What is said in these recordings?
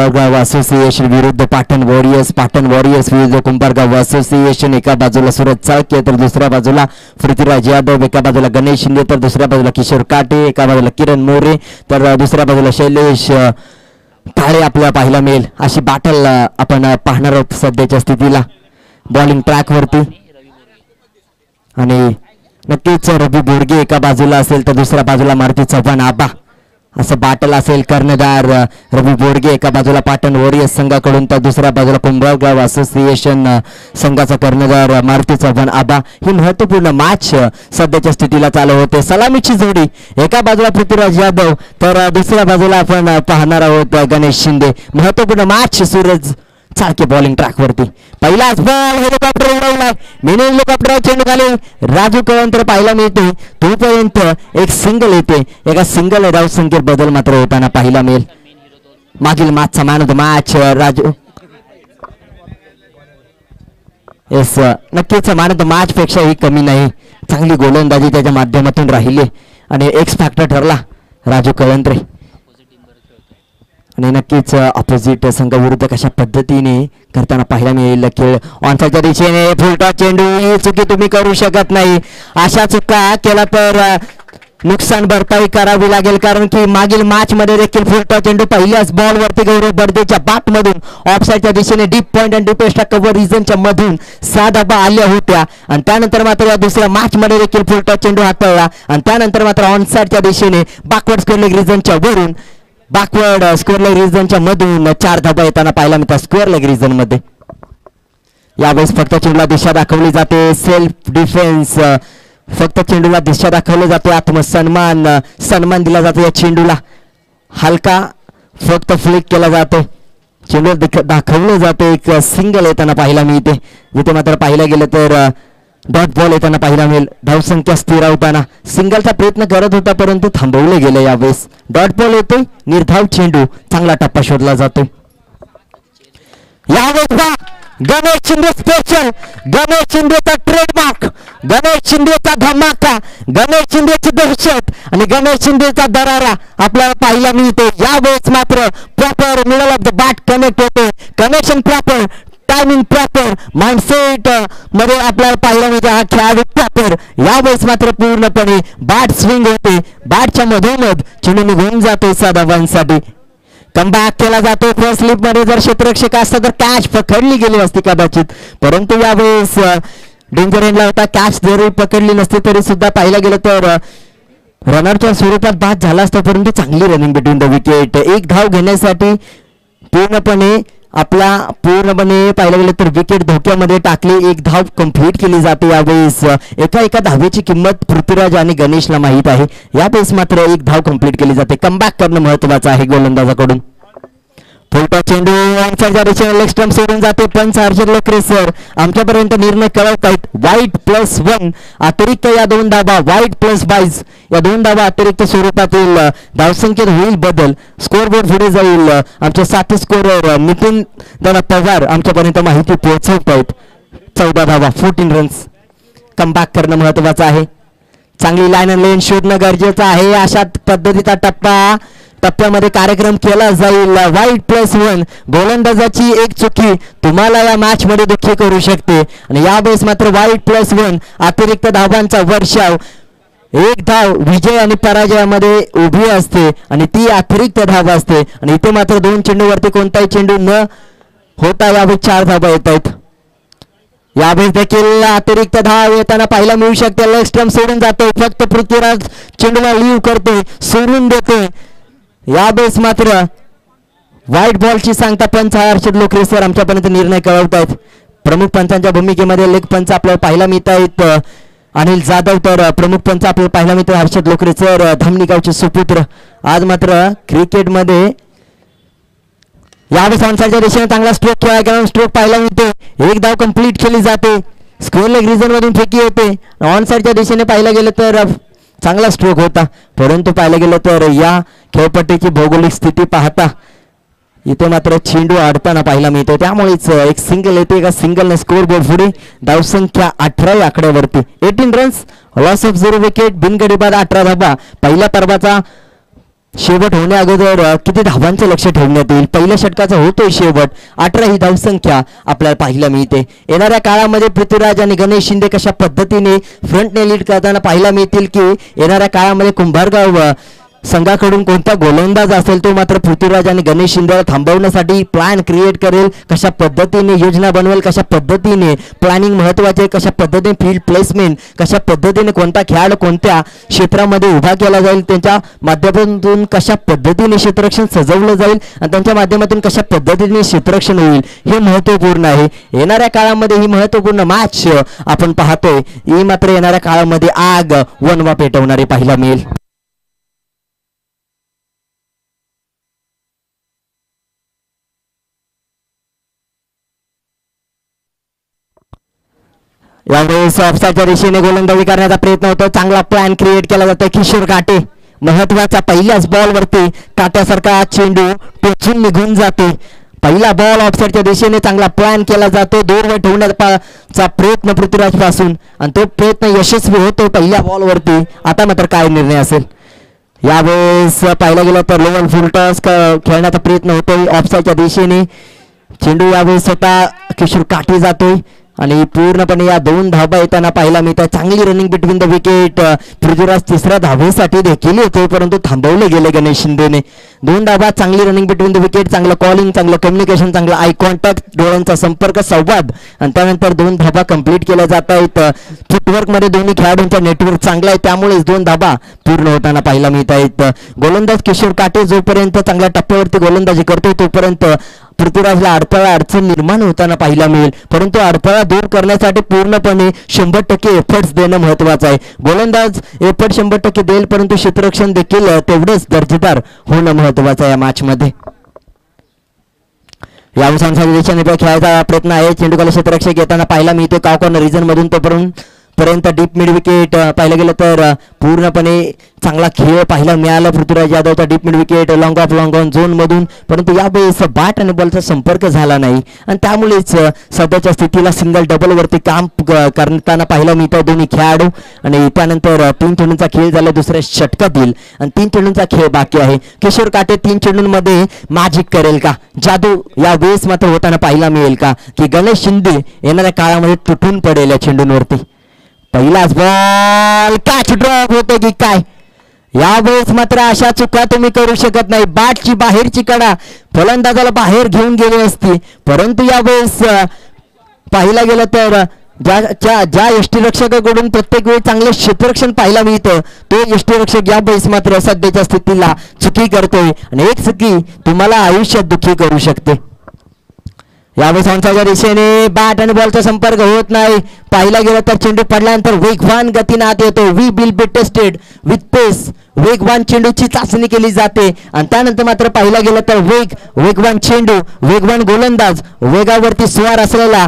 Kumbhargaon association विरुद्ध Patan warriors विरुद्ध Kumbhargaon association. एका बाजूला सूरज चाळके तर दुसऱ्या बाजूला पृथ्वीराज यादव, एका बाजूला गणेश शिंदे तर दुसऱ्या बाजूला किशोर काटे, एका बाजूला किरण मोरे तर दुसऱ्या बाजूला शैलेश काळे आपल्याला पाहायला मिळेल. अशी बॅटल आपण पाहणार आहोत सध्याच्या स्थितीला बॉलिंग ट्रॅक वरती. आणि नक्कीच रवी बोडगे एका बाजूला असेल तर दुसऱ्या बाजूला मारुती चव्हाण आबा असं बॅटल असेल. कर्णधार रवी बोडगे एका बाजूला पाटण वॉरियर्स संघाकडून तर दुसऱ्या बाजूला कुंभारगाव असोसिएशन संघाचा कर्णधार मारुती चव्हाण आबा. ही महत्वपूर्ण मॅच सध्याच्या स्थितीला चालू होते. सलामीची जोडी एका बाजूला पृथ्वीराज यादव तर दुसऱ्या बाजूला आपण पाहणार आहोत गणेश शिंदे. महत्वपूर्ण match. Suraj Chalke bowling track वरती. पहिलाच बॉल हेलिकॉप्टर उडवलाय. मिनी हेलिकॉप्टर चेंडू खाली राजू कळंतर पाहायला मिळते. तोपर्यंत एक सिंगल येते. एका सिंगल धाव संख्येत बदल मात्र होताना पाहायला मिळेल. मागील मॅचचा man of the match Raju. Yes नक्कीच मॅन ऑफ द मॅच पेक्षाही कमी नाही. चांगली गोलंदाजी त्याच्या माध्यमातून राहिली आणि एक्स फॅक्टर ठरला राजू कळंत्रे. आणि नक्कीच ऑपोजिट संघाविरुद्ध कशा पद्धतीने करताना पाहायला मिळेल खेळ. ऑनसाईडच्या दिशेने फुलटॉस चेंडू. ही चुकी तुम्ही करू शकत नाही. अशा चुका केला तर नुकसान भरपाई करावी लागेल. कारण की मागील मॅच मध्ये देखील फुलटॉस चेंडू पहिल्याच बॉल वरती गौरव बर्देच्या बॅट मधून ऑफसाईडच्या दिशेने डीप पॉइंट आणि डीपेस्ट कव्हर रिजनच्या मधून 6 धावा आल्या होत्या. आणि त्यानंतर मात्र या दुसऱ्या मॅच मध्ये देखील फुलटॉस चेंडू हाताळला आणि त्यानंतर मात्र ऑनसाईडच्या दिशेने बॅकवर्ड स्क्वेअर लेग रिजनच्या वरून बॅकवर्ड स्क्वेअर लेग रिजनच्या मधून 4 धाबा येताना पाहायला मिळतात स्क्वेअर लेग रिजन मध्ये. यावेळेस फक्त चेंडूला दिशा दाखवली जाते. Self defence. फक्त चेंडूला दिशा दाखवली जाते. सन्मान दिला जातो या चेंडूला. हलका फक्त फ्लिक केला जातो. चेंडू दाखवलं जाते. एक सिंगल येताना पाहायला मिळते. जिथे मात्र पाहायला गेलं तर डॉट बॉल येताना पाहायला मिळेल. धावसंख्या स्थिरावताना सिंगलचा प्रयत्न करत होता परंतु थांबवले गेले. यावेळेस डॉट बॉल येतोय. निर्धाव चेंडू. चांगला टप्पा शोधला जातो. यावेळेस गणेश शिंदे स्पेशल. गणेश शिंदेचा ट्रेडमार्क. गणेश शिंदेचा धमाका. गणेश शिंदेची दहशत आणि गणेश शिंदेचा दरारा आपल्याला पाहायला मिळते. यावेळेस मात्र proper middle of the bat connect होते. Connection proper. Timing proper. Mindset मध्ये आपल्याला पाहायला मिळते हा खेळाडू प्रॉपर. यावेळेस मात्र पूर्णपणे बॅट स्विंग होते. बॅटच्या मधोमध चेंडू निघून जातो 6 धावांसाठी. कमबॅक केला जातो. फर्स्ट स्लिप मध्ये जर क्षेत्ररक्षक असता तर कॅच पकडली गेली असती कदाचित. परंतु यावेळेस डेंजर एंडला होता. कॅच जरी पकडली नसती तरी सुद्धा पाहायला गेलं तर रनरच्या स्वरूपात बाद झाला असता. परंतु चांगली रनिंग बिटवीन द विकेट. एक धाव घेण्यासाठी पूर्णपणे पाहायला गेलं तर विकेट धोक्यामध्ये टाकली. एक धाव कंप्लीट केली जाते. यावेळेस एका धावेची किंमत पृथ्वीराज आणि गणेशला माहीत आहे. यावेळेस मात्र एक धाव कंप्लीट केली जाते. कमबॅक करणं महत्वाचं आहे गोलंदाजाकडून. फुलटॉस चेंडू ऑनसाईडच्या दिशेने लेग स्टंप सोडून जाते. पंच हर्षद लोकरे सर आमच्यापर्यंत निर्णय कळवत आहेत. वाईट +1 अतिरिक्त या 2 धावा. वाईट +22 या 2 धावा अतिरिक्त स्वरूपातील धावसंख्येत होईल बदल. स्कोअर बोर्ड पुढे जाईल. आमचे साथी स्कोरर नितीन दादा पवार आमच्यापर्यंत माहिती पोहोचवत आहेत. 14 धावा 14 रन्स. कमबॅक करणं महत्वाचं आहे. चांगली लाईन अँड लेन शोधणं गरजेचं आहे. अशा पद्धतीचा टप्प्यामध्ये कार्यक्रम केला जाईल. वाईट +1 गोलंदाजाची एक चुकी तुम्हाला या मॅच मध्ये दुःखी करू शकते. आणि यावेळेस मात्र वाईट +1 अतिरिक्त धावांचा वर्षाव. एक धाव विजय आणि पराजयामध्ये उभी असते आणि ती अतिरिक्त धाव असते. आणि इथे मात्र 2 चेंडूवरती कोणताही चेंडू न होता यावेळेस 4 धावा येत आहेत. यावेळेस देखील अतिरिक्त धाव येताना पाहायला मिळू शकते. लेग स्टंप सोडून जातो. फक्त पृथ्वीराज चेंडूला लीव करते. सोडून देते. यावेळेस मात्र व्हाईट बॉलची सांगता पंच हर्षद लोकरे सर आमच्यापर्यंत निर्णय कळवत आहेत. प्रमुख पंचांच्या भूमिकेमध्ये लेग पंच आपल्याला पाहायला मिळत आहेत. अनिल जाधव तर प्रमुख पंच आपल्याला पाहायला मिळते हर्षद लोकरे सर धामणी गावचे सुपुत्र. आज मात्र क्रिकेटमध्ये यावेळेस ऑनसाईडच्या दिशेने चांगला स्ट्रोक खेळला गेला. स्ट्रोक पाहायला मिळते. एक धाव कंप्लीट केली जाते. स्क्वेअर लेग रिजन मधून फेकी होते. ऑनसाईडच्या दिशेने पाहायला गेलं तर चांगला स्ट्रोक होता. परंतु पाहायला गेलं तर या खेळपट्टीची भौगोलिक स्थिती पाहता इथे मात्र चेंडू अडताना पाहायला मिळतो. त्यामुळेच एक सिंगल येते. एका सिंगलने स्कोअर बोर्ड पुढे धावसंख्या 18 आकड्यावरती. 18 रन्स. Loss of 0 wicket. बिनगडी बाद 18 धावा. पहिल्या पर्वाचा शेवट होण्या अगोदर किती धावांचं लक्ष ठेवण्यात येईल. पहिल्या षटकाचा होतोय शेवट. 18 ही धावसंख्या आपल्याला पाहायला मिळते. येणाऱ्या काळामध्ये पृथ्वीराज आणि गणेश शिंदे कशा पद्धतीने फ्रंटने लीड करताना पाहायला मिळतील की येणाऱ्या काळामध्ये कुंभारगाव संघाकडून कोणता गोलंदाज असेल तो मात्र पृथ्वीराज आणि गणेश शिंदेला थांबवण्यासाठी प्लॅन क्रिएट करेल. कशा पद्धतीने योजना बनवेल, कशा पद्धतीने प्लॅनिंग महत्त्वाचे, कशा पद्धतीने फील्ड प्लेसमेंट, कशा पद्धतीने कोणता खेळाडू कोणत्या क्षेत्रामध्ये उभा केला जाईल, त्यांच्या माध्यमातून कशा पद्धतीने क्षेत्ररक्षण सजवलं जाईल आणि त्यांच्या माध्यमातून कशा पद्धतीने क्षेत्ररक्षण होईल हे महत्त्वपूर्ण आहे. येणाऱ्या काळामध्ये ही महत्त्वपूर्ण मॅच आपण पाहतोय. ही मात्र येणाऱ्या काळामध्ये आग वणवा पेटवणारी पाहायला मिळेल. यावेळेस ऑफसाईडच्या दिशेने गोलंदाजी करण्याचा प्रयत्न होतो. चांगला प्लॅन क्रिएट केला जातो. किशोर काटे महत्वाचा पहिल्याच बॉलवरती काट्यासारखा चेंडू टोचून निघून जाते. पहिला बॉल ऑफसाईडच्या दिशेने चांगला प्लॅन केला जातो. दूरवर ठेवण्याचा प्रयत्न पृथ्वीराज पासून आणि तो प्रयत्न यशस्वी होतो पहिल्या बॉलवरती. आता मात्र काय निर्णय असेल यावेळेस पाहायला गेलं तर लोवन फुल टॉस खेळण्याचा प्रयत्न होतोय ऑफसाईडच्या दिशेने. चेंडू यावेळेस स्वतः किशोर काटे जातोय आणि पूर्णपणे या 2 धावा येताना पाहायला मिळतात. चांगली running between the wicket. Prithviraj तिसऱ्या धावेसाठी देखील होते परंतु थांबवले गेले गणेश शिंदेने. 2 धावा, चांगली रनिंग बिटवीन द विकेट, चांगलं कॉलिंग, चांगलं कम्युनिकेशन, चांगला आय कॉन्टॅक्ट, डोळ्यांचा संपर्क, संवाद आणि त्यानंतर 2 धावा कंप्लीट केल्या जात आहेत. फुटवर्कमध्ये दोन्ही खेळाडूंचा नेटवर्क चांगला आहे त्यामुळेच 2 धावा पूर्ण होताना पाहायला मिळत आहेत. गोलंदाज किशोर काटे जोपर्यंत चांगल्या टप्प्यावरती गोलंदाजी करतो तोपर्यंत पृथ्वीराजला अडचण निर्माण होताना पाहायला मिळेल. परंतु अडथळा दूर करण्यासाठी पूर्णपणे 100% एफर्ट्स देणं महत्वाचं आहे. गोलंदाज एफर्ट 100% देईल परंतु क्षेत्ररक्षण देखील तेवढेच दर्जेदार होणं महत्वाचं आहे या मॅच मध्ये. या दिशेने खेळायचा प्रयत्न आहे. चेंडूला क्षेत्ररक्षक येताना पाहायला मिळते काव कॉर्नर रिजन मधून. पर्यंत डीप मिड विकेट पाहायला गेलं तर पूर्णपणे चांगला खेळ पाहायला मिळाला पृथ्वीराज यादवचा. Deep mid wicket long on zone मधून परंतु यावेळेस बॅट आणि बॉलचा संपर्क झाला नाही आणि त्यामुळेच सध्याच्या स्थितीला सिंगल डबल वरती काम करताना पाहायला मिळतं दोन्ही खेळाडू. आणि त्यानंतर 3 चेंडूंचा खेळ झाला दुसऱ्या षटकातील आणि 3 चेंडूंचा खेळ बाकी आहे. किशोर काटे 3 चेंडूंमध्ये मॅजिक करेल का, जादू यावेळेस मात्र होताना पाहायला मिळेल का की गणेश शिंदे येणाऱ्या काळामध्ये तुटून पडेल या चेंडूंवरती. पहिलाच बॉल कॅच ड्रॉप होते की काय. यावेळेस मात्र अशा चुका तुम्ही करू शकत नाही. बॅटची बाहेरची कडा फलंदाजाला बाहेर घेऊन गेली असती परंतु यावेळेस पाहिला गेलं तर ज्या यष्टीरक्षकाकडून प्रत्येक वेळी चांगले क्षेत्ररक्षण पाहायला मिळतं तो यष्टीरक्षक यावेळेस मात्र सध्याच्या स्थितीला चुकी करतोय आणि एक चुकी तुम्हाला आयुष्यात दुःखी करू शकते. यावेळेस ऑनसाईडच्या दिशेने बॅट आणि बॉलचा संपर्क होत नाही. पाहिला गेलं तर चेंडू पडल्यानंतर वेगवान गतीने आत येतो. We will be tested with pace. वेगवान चेंडूची चाचणी केली जाते आणि त्यानंतर मात्र पाहिला गेलं तर वेगवान चेंडू, वेगवान गोलंदाज, वेगावरती स्वार असलेला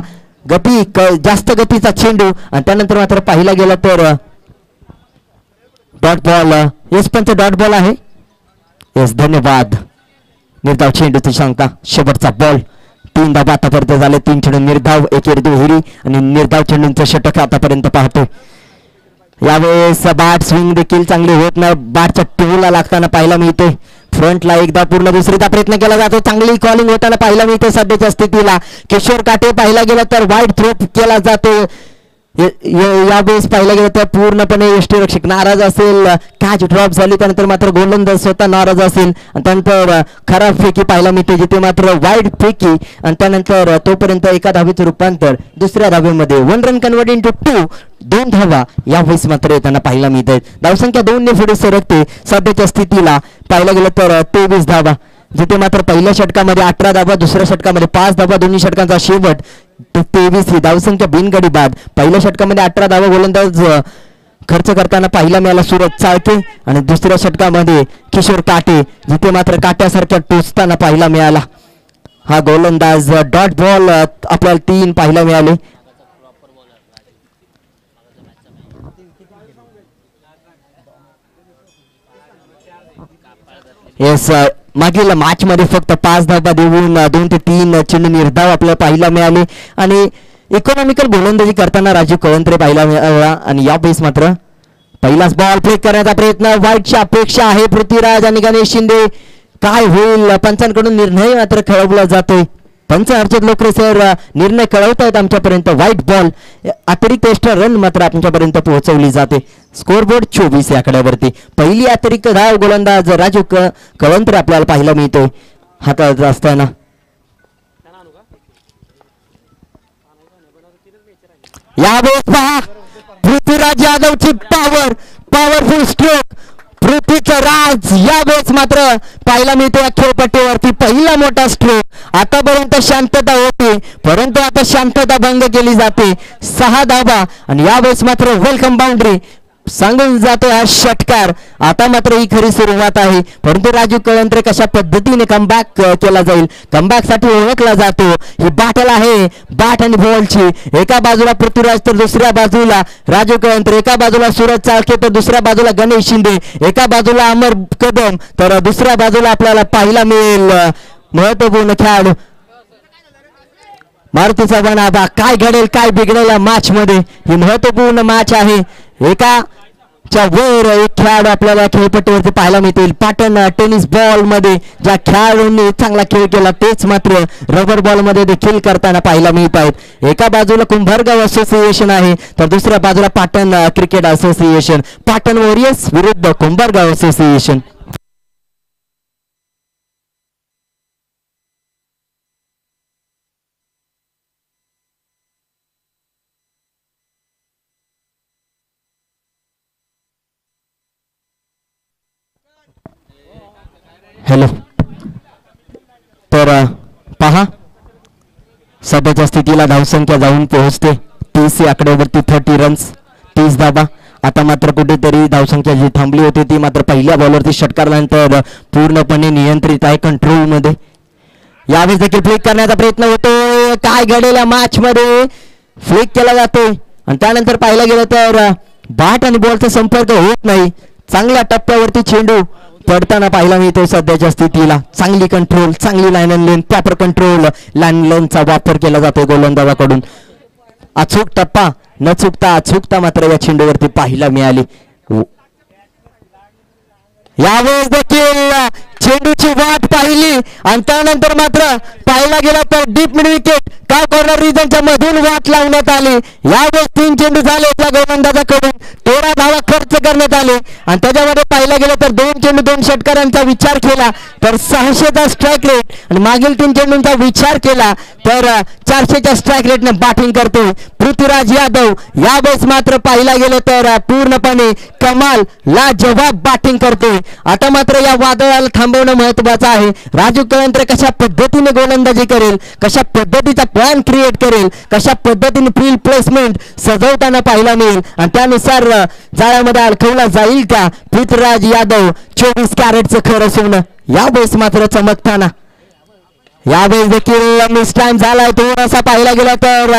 जास्त गतीचा चेंडू आणि त्यानंतर मात्र पाहिला गेलं तर डॉट बॉल. येस पंच डॉट बॉल आहे. येस धन्यवाद. निर्धाव चेंडूची सांगता शेवटचा बॉल. 3 धावा आतापर्यंत झाले. 3 चेंडू निर्धाव, 1 दुहेरी आणि निर्धाव चेंडूंचं षटक आतापर्यंत पाहतो. यावेळेस बॅट स्विंग देखील चांगली होत नाही. बॅटच्या टोला लागताना पाहायला मिळते. फ्रंटला एकदा पूर्ण दुसरीचा प्रयत्न केला जातो. चांगली कॉलिंग होताना पाहायला मिळते सध्याच्या स्थितीला. किशोर काटे पाहायला गेलं तर वाईड थ्रो केला जातो. यावेळेस पाहिलं गेलं तर पूर्णपणे यष्टीरक्षक नाराज असेल. कॅच ड्रॉप झाली त्यानंतर मात्र गोलंदाज स्वतः नाराज असेल आणि त्यानंतर खराब फेकी पाहायला मिळते जिथे मात्र वाईड फेकी आणि त्यानंतर तोपर्यंत एका धावेचं रूपांतर दुसऱ्या धावेमध्ये 1 रन कन्वर्ट इंटू 2 धावा यावेळेस मात्र येताना पाहायला मिळते. धावसंख्या 2 ने पुढे सरकते. सध्याच्या स्थितीला पाहायला गेलं तर 23 धावा जिथे मात्र पहिल्या षटकामध्ये 18 धावा, दुसऱ्या षटकामध्ये 5 धावा, दोन्ही षटकांचा शेवट 23 ही धावसंख्या बिनगडी बाद. पहिल्या षटकामध्ये 18 धावा गोलंदाज खर्च करताना पाहायला मिळाला सूरज चाळके आणि दुसऱ्या षटकामध्ये किशोर काटे जिथे मात्र काट्यासारख्या टोचताना पाहायला मिळाला हा गोलंदाज. डॉट बॉल आपल्याला 3 पाहायला मिळाले. येस मागील मॅच मध्ये फक्त 5 धावा देऊन 2 ते 3 चेंडू निर्धाव आपल्याला पाहायला मिळाले आणि इकॉनॉमिकल गोलंदाजी करताना राजीव कळंत्रे पाहायला मिळाला आणि यावेळेस मात्र पहिलाच बॉल फेक करण्याचा प्रयत्न, वाईटची अपेक्षा आहे पृथ्वीराज आणि गणेश शिंदे. काय होईल पंचांकडून निर्णय मात्र खेळवला जातोय. पंच हर्षद लोकरे सर निर्णय कळवतायत आमच्यापर्यंत. व्हाईट बॉल अतिरिक्त एक्स्ट्रा रन मात्र आमच्यापर्यंत पोहोचवली जाते. स्कोरबोर्ड 24 या आकड्यावरती. पहिली अतिरिक्त धाव गोलंदाज राजू कळंतर आपल्याला पाहायला मिळतोय हातात असताना. यावेळेस पहा पृथ्वीराज यादवची पॉवरफुल स्ट्रोक. पृथ्वीचं राज यावेळेस मात्र पाहायला मिळतो या खेळपट्टीवरती. पहिला मोठा स्ट्रोक. आतापर्यंत शांतता होती परंतु आता शांतता भंग केली जाते. 6 धावा आणि यावेळेस मात्र वेलकम बाउंड्री सांगून जातो हा षटकार. आता मात्र ही खरी सुरुवात आहे परंतु राजू कळंत्रे कशा पद्धतीने कमबॅक केला जाईल, कमबॅक साठी ओळखला जातो. ही बॅटल आहे बॅट आणि बॉलची. एका बाजूला पृथ्वीराज तर दुसऱ्या बाजूला राजू कळंत्रे, एका बाजूला सूरज चाळके तर दुसऱ्या बाजूला गणेश शिंदे, एका बाजूला अमर कदम तर दुसऱ्या बाजूला आपल्याला पाहायला मिळेल महत्वपूर्ण खेळाडू मारुती चव्हाण. आबा काय घडेल काय बिघडेल या मॅच मध्ये. ही महत्वपूर्ण मॅच आहे. एका वर एक खेळाडू आपल्याला खेळपट्टीवरती पाहायला मिळतील. पाटण टेनिस बॉल मध्ये ज्या खेळाडूंनी चांगला खेळ केला तेच मात्र रबर बॉल मध्ये देखील करताना पाहायला मिळत आहेत. एका बाजूला कुंभारगाव असोसिएशन आहे तर दुसऱ्या बाजूला Patan cricket association. Patan warriors विरुद्ध कुंभारगाव असोसिएशन. हॅलो तर पहा सध्याच्या स्थितीला धावसंख्या जाऊन पोहोचते 30 या आकड्यावरती. 30 रन्स 30 धावा. आता मात्र कुठेतरी धावसंख्या जी थांबली होती ती मात्र पहिल्या बॉलवरती षटकारल्यानंतर पूर्णपणे नियंत्रित आहे कंट्रोल मध्ये. यावेळेस देखील फ्लिक करण्याचा प्रयत्न होतो. काय घडेल मॅच मध्ये फ्लिक केला जातो आणि त्यानंतर पाहायला गेलं तर बॅट आणि बॉलचा संपर्क होत नाही. चांगल्या टप्प्यावरती चेंडू पडताना पाहायला मिळतो सध्याच्या स्थितीला. चांगली कंट्रोल, चांगली line and length, proper control line लेनचा वापर केला जातो गोलंदाजाकडून. अचूक टप्पा न चुकता अचूकता मात्र या चेंडूवरती पाहायला मिळाली. यावेळेस देखील चेंडूची वाट पाहिली आणि त्यानंतर मात्र पाहायला गेला तर डीप मिड विकेट का कॉर्नर रिजनच्या मधून वाट लावण्यात आली. यावेळेस 3 चेंडू झाले त्या गोलंदाजाकडून 13 धावा खर्च करण्यात आले आणि त्याच्यामध्ये पाहायला गेलं तर 2 चेंडू 2 षटकारांचा विचार केला तर 600चा स्ट्राईक रेट आणि मागील 3 चेंडूंचा विचार केला तर 400च्या स्ट्राईक रेटने बॅटिंग करतोय पृथ्वीराज यादव. यावेळेस मात्र पाहायला गेलं तर पूर्णपणे कमाल लाजवाब बॅटिंग करतोय. आता मात्र या वादळाला थांबवणं महत्वाचं आहे. राजू कळंत्रे कशा पद्धतीने गोलंदाजी करेल, कशा पद्धतीचा प्लॅन क्रिएट करेल, कशा पद्धतीने फील्ड प्लेसमेंट सजवताना पाहायला मिळेल आणि त्यानुसार जाळ्यामध्ये अडकवला जाईल का पृथ्वीराज यादव. 24 कॅरेटचं खरं सोनं यावेळेस मात्र चमकताना. यावेळेस देखील मिस टाइम झालाय थोडासा पाहायला गेला तर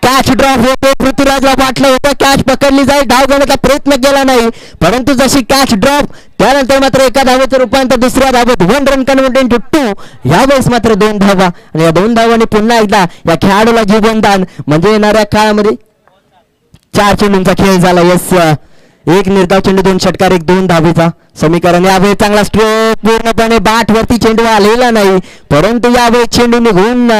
कॅच ड्रॉप होतो. पृथ्वीराजला वाटलं होतं कॅच पकडली जाईल, धाव घेण्याचा प्रयत्न केला नाही परंतु जशी कॅच ड्रॉप त्यानंतर मात्र एका धावेचं रूपांतर दुसऱ्या धावेत 1 रन कन्वर्ट इंटू 2. यावेळेस मात्र 2 धावा आणि या 2 धावांनी पुन्हा एकदा या खेळाडूला जीवनदान म्हणजे येणाऱ्या काळामध्ये 4 चेंडूंचा खेळ झाला. यस एक निर्धाव चेंडू 2 षटकार 1-2 धावेचा समीकरण. यावेळी चांगला स्ट्रोक पूर्णपणे बॅट वरती चेंडू आलेला नाही परंतु यावेळी चेंडू निघून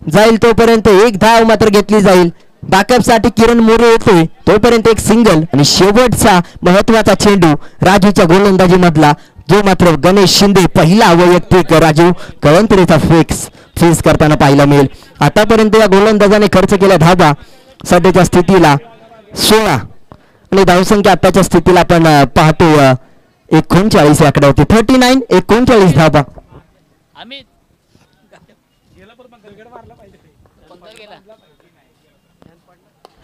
जाईल तोपर्यंत 1 धाव मात्र घेतली जाईल. बॅकअप साठी किरण मोरे येतोय तोपर्यंत 1 सिंगल आणि शेवटचा महत्वाचा चेंडू राजूच्या गोलंदाजी मधला जो मात्र गणेश शिंदे पहिला वैयक्तिक राजू कळंत्रेचा फिक्स करताना पाहायला मिळेल. आतापर्यंत या गोलंदाजाने खर्च केल्या धावा सध्याच्या स्थितीला 16 आणि धावसंख्या आताच्या स्थितीला आपण पाहतो 39 या आकड्यावरती. 39 39 धावा.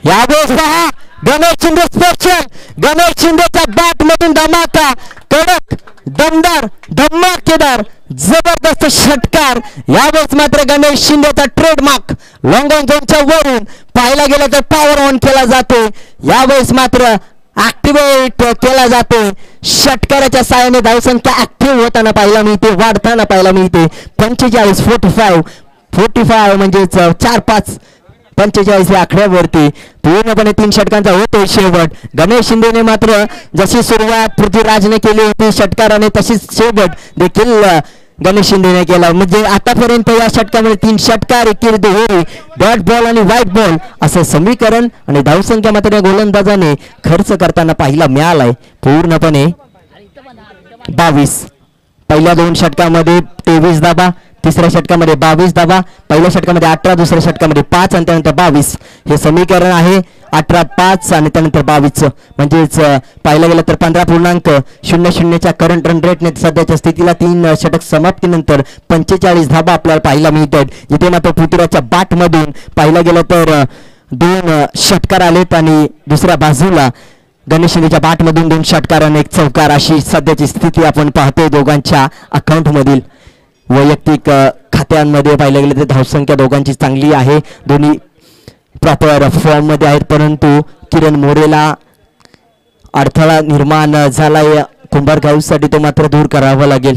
यावेळेस पहा गणेश शिंदे स्पेशल. गणेश शिंदेच्या बॅट मधून धमाका, कडक दमदार धमाकेदार जबरदस्त षटकार. यावेळेस मात्र गणेश शिंदेचा ट्रेडमार्क लॉंग ऑन झोनच्या वरून पाहायला गेलं तर पॉवर ऑन केला जातो. यावेळेस मात्र ऍक्टिव्हेट केला जातो. षटकाराच्या साहाय्याने धावसंख्या ऍक्टिव्ह होताना पाहायला मिळते, वाढताना पाहायला मिळते. 45 45 म्हणजे 4-5 45 या आकड्यावरती पूर्णपणे 3 षटकांचा होतो शेवट. गणेश शिंदेने मात्र जशी सुरुवात पृथ्वीराजने केली होती षटकाराने तशीच शेवट देखील गणेश शिंदेने केला. म्हणजे आतापर्यंत या षटकामध्ये 3 षटकार, 1 दुहेरी, डॉट बॉल आणि व्हाईट बॉल असं समीकरण. आणि धावसंख्या मात्र या गोलंदाजाने खर्च करताना पाहिला मिळालाय पूर्णपणे 22. पहिल्या 2 षटकामध्ये 23 धाबा, तिसऱ्या षटकामध्ये 22 धाबा, पहिल्या षटकामध्ये 18, दुसऱ्या षटकामध्ये 5 आणि त्यानंतर 22. हे समीकरण आहे 18, 5 आणि त्यानंतर 22. म्हणजेच पाहिलं गेलं तर 15.00च्या करंट रन रेटने सध्याच्या स्थितीला 3 षटक समाप्तीनंतर 45 धाबा आपल्याला पाहायला मिळतात. जिथे मात्र पृथ्वीराजच्या बॅटमधून पाहिलं गेलं तर 2 षटकार आलेत आणि दुसऱ्या बाजूला गणेश शिंदेच्या बॅटमधून 2 षटकार आणि 1 चौकार अशी सध्याची स्थिती आपण पाहतोय दोघांच्या अकाउंटमधील. वैयक्तिक खात्यांमध्ये पाहिलं गेलं तर धावसंख्या दोघांची चांगली आहे, दोन्ही प्रॉपर फॉर्म मध्ये आहेत. परंतु किरण मोरेला अडथळा निर्माण झालाय कुंभारगावसाठी, तो मात्र दूर करावा लागेल.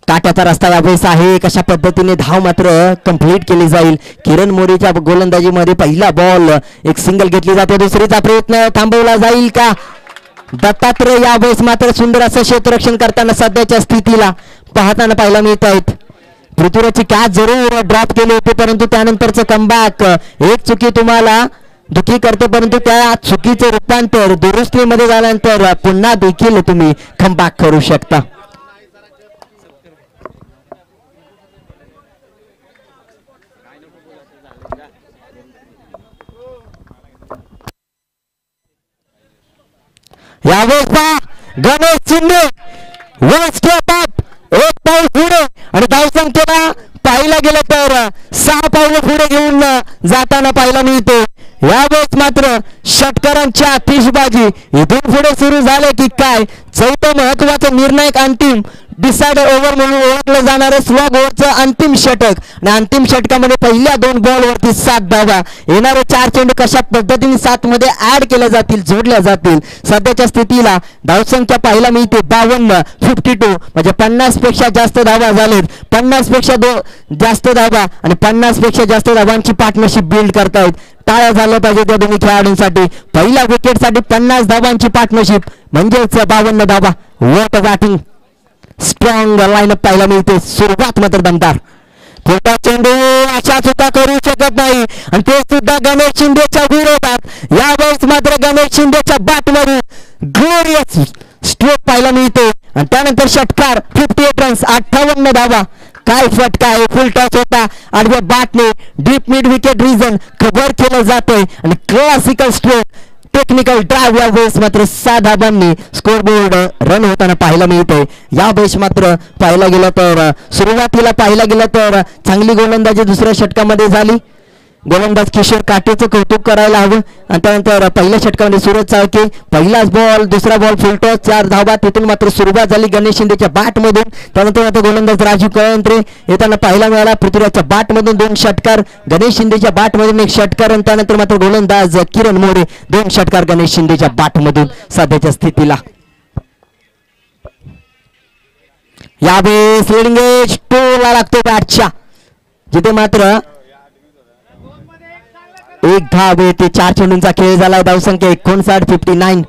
काट्याचा रस्ता यावेळेस आहे, कशा पद्धतीने धाव मात्र कंप्लीट केली जाईल. किरण मोरेच्या गोलंदाजीमध्ये पहिला बॉल, एक सिंगल घेतली जाते, दुसरीचा प्रयत्न थांबवला जाईल का? दत्तात्रय यावेळेस मात्र सुंदर असं क्षेत्ररक्षण करताना सध्याच्या स्थितीला पाहताना पाहायला मिळत आहेत. पृथ्वीराजची कॅच जरूर ड्रॉप केली होती, परंतु त्यानंतरचं कमबॅक, एक चुकी तुम्हाला दुखी करते, परंतु त्या चुकीचे रूपांतर दुरुस्तीमध्ये झाल्यानंतर पुन्हा देखील तुम्ही कमबॅक करू शकता. यावेळेस पहा Ganesh Shinde one step up, 1 पाऊल पुढे आणि धावसंख्येला पाहिला गेलं तर 6 पावलं पुढे घेऊन जाताना पाहायला मिळते. यावेळेस मात्र षटकारांची आतिषबाजी इथून पुढे सुरू झाले की काय? चौथं महत्वाचं निर्णायक अंतिम डिसाइडर ओव्हर म्हणून ओळखलं जाणारं स्लॉग ओव्हरचं अंतिम षटक आणि अंतिम षटकामध्ये पहिल्या 2 बॉलवरती 7 धावा. येणारे 4 चेंडू कशा पद्धतीने 7 मध्ये ऍड केल्या जातील, जोडल्या जातील. सध्याच्या स्थितीला धावसंख्या पाहायला मिळते 52, 52 म्हणजे 50 पेक्षा जास्त धावा झालेत. 50 पेक्षा जास्त धावा आणि 50 पेक्षा जास्त धावांची पार्टनरशिप बिल्ड करतायत. टाळ्या झाल्या पाहिजे त्या दोन्ही खेळाडूंसाठी. पहिल्या विकेटसाठी 50 धावांची पार्टनरशिप म्हणजेच 52 धावा. वॉट बॅटिंग, स्ट्रॉंग लाईनअप पाहायला मिळते. सुरुवात मात्र दमदार. पुढचा चेंडू अशा चुका करू शकत नाही आणि ते सुद्धा गणेश शिंदेच्या विरोधात. यावेळेस मात्र गणेश शिंदेच्या बॅटमधून ग्लोरियस स्ट्रोक पाहायला मिळते आणि त्यानंतर षटकार 58 रन्स, 58 धावा. काय फटका आहे, फुल टॉस होता आडव्या बॅटने deep mid wicket region cover केलं जातोय आणि क्लासिकल स्ट्रोक टेक्निकल ड्राईव्ह यावेळेस मात्र 6 धाबांनी स्कोरबोर्ड रन होताना पाहायला मिळतंय. यावेळेस मात्र पाहायला गेलं तर सुरुवातीला पाहायला गेलं तर चांगली गोलंदाजी दुसऱ्या षटकामध्ये झाली. गोलंदाज किशोर काटेचं कौतुक करायला हवं. आणि त्यानंतर पहिल्या षटकामध्ये सूरज चाळके पहिलाच बॉल, दुसरा बॉल फुल टॉस, 4 धावा. तिथून मात्र सुरुवात झाली गणेश शिंदेच्या बॅटमधून. त्यानंतर मात्र गोलंदाज राजू कळंत्रे येताना पाहायला मिळाला. पृथ्वीराजच्या बॅटमधून 2 षटकार, गणेश शिंदेच्या बॅटमधून 1 षटकार आणि त्यानंतर मात्र गोलंदाज किरण मोरे 2 षटकार गणेश शिंदेच्या बॅटमधून. सध्याच्या स्थितीला यावेळेस लिडिंग एज 2 ला लागतो बॅटच्या, जिथे मात्र 1 धाव येते. 4 चेंडूंचा खेळ झाला. धावसंख्या 59, 59.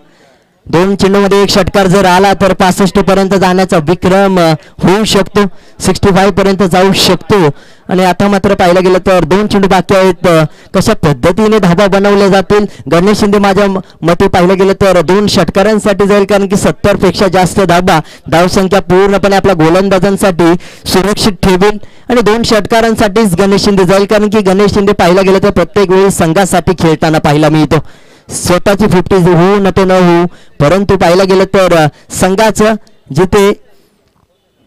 2 चेंडूमध्ये 1 षटकार जर आला तर 65 पर्यंत जाण्याचा विक्रम होऊ शकतो, 65 पर्यंत जाऊ शकतो. आणि आता मात्र पाहायला गेलं तर 2 चेंडू बाकी आहेत. कशा पद्धतीने धाबा बनवल्या जातील? गणेश शिंदे माझ्या मते पाहिलं गेलं तर 2 षटकारांसाठी जाईल, कारण की 70 पेक्षा जास्त धाबा धावसंख्या पूर्णपणे आपल्या गोलंदाजांसाठी सुरक्षित ठेवेल आणि 2 षटकारांसाठीच गणेश शिंदे जाईल, कारण की गणेश शिंदे पाहिला गेलं तर प्रत्येक वेळी संघासाठी खेळताना पाहायला मिळतो. स्वतःची 50 होऊ न ते न होऊ, परंतु पाहायला गेलं तर संघाचं जिथे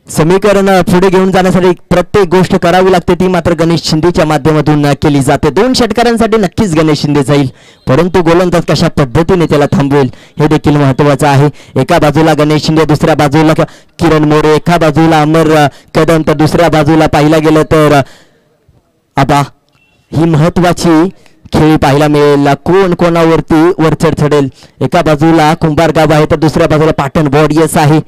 समीकरण पुढे घेऊन जाण्यासाठी प्रत्येक गोष्ट करावी लागते ती मात्र गणेश शिंदेच्या माध्यमातून केली जाते. 2 षटकारांसाठी नक्कीच गणेश शिंदे जाईल, परंतु गोलंदाज कशा पद्धतीने त्याला थांबवेल हे देखील महत्त्वाचं आहे. एका बाजूला गणेश शिंदे, दुसऱ्या बाजूला किरण मोरे, एका बाजूला अमर कदम तर दुसऱ्या बाजूला पाहिला गेलं तर आबा. ही महत्त्वाची खेळी पाहायला मिळेल. कोण कोणावरती वरचढ चढेल? एका बाजूला कुंभारगाव आहे तर दुसऱ्या बाजूला पाटण वॉरियर्स आहे.